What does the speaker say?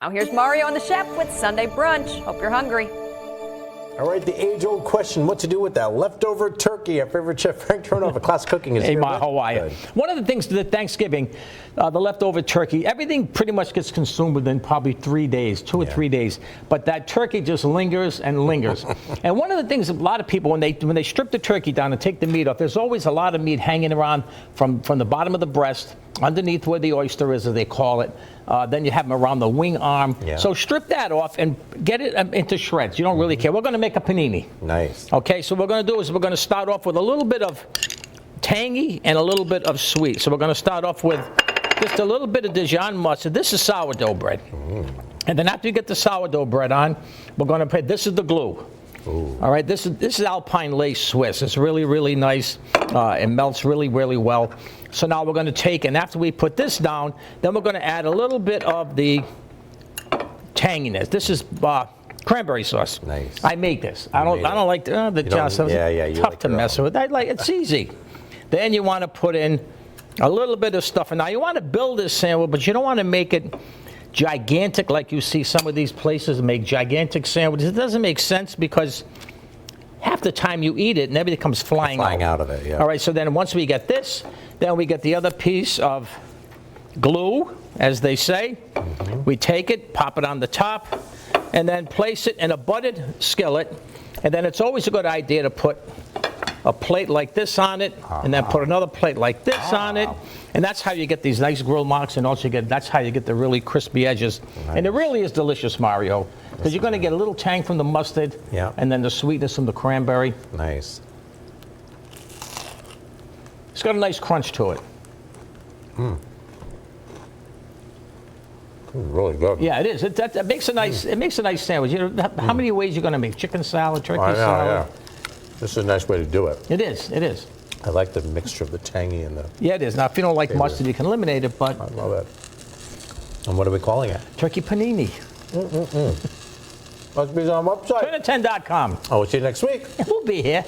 Now here's Mario and the chef with Sunday Brunch. Hope you're hungry. All right, the age-old question, what to do with that leftover turkey? Our favorite chef, Frank Turnoff of Class Cooking, is Hey, here. Ma, how are you? One of the things that Thanksgiving, the leftover turkey, everything pretty much gets consumed within probably 3 days, 2 or 3 days. But that turkey just lingers and lingers. And one of the things, a lot of people, when they strip the turkey down and take the meat off, there's always a lot of meat hanging around from the bottom of the breast, underneath where the oyster is, as they call it. Then you have them around the wing arm. Yeah. So strip that off and get it into shreds. You don't really care. We're going to make a panini. Nice. Okay, so what we're going to do is we're going to start off with a little bit of tangy and a little bit of sweet. So we're going to start off with just a little bit of Dijon mustard. This is sourdough bread. And then after you get the sourdough bread on, we're going to put, this is the glue. Ooh. All right, this is Alpine Lace Swiss. It's really, really nice. It melts really, really well. So now we're going to take, and after we put this down, then we're going to add a little bit of the tanginess. This is cranberry sauce. Nice. I make this. I don't like the John's. You tough like to mess with. It's easy. Then you want to put in a little bit of stuff. And now you want to build this sandwich, but you don't want to make it gigantic like you see some of these places make gigantic sandwiches. It doesn't make sense because half the time you eat it and everything comes flying out of it. Yeah. All right, so then once we get this, then we get the other piece of glue, as they say. We take it, pop it on the top, and then place it in a buttered skillet. And then it's always a good idea to put a plate like this on it, and then put another plate like this on it. And that's how you get these nice grill marks, and also that's how you get the really crispy edges. Nice. And it really is delicious, Mario, because you're going to get a little tang from the mustard, and then the sweetness from the cranberry. Nice. It's got a nice crunch to it. Really good. Yeah, it is. It makes a nice. It makes a nice sandwich. You know, how many ways you're going to make chicken salad, turkey salad? Yeah. This is a nice way to do it. It is. It is. I like the mixture of the tangy and the... Yeah, it is. Now, if you don't like mustard, you can eliminate it, but... I love it. And what are we calling it? Turkey Panini. Must be on our website. Turn10.com. Oh, we'll see you next week. We'll be here.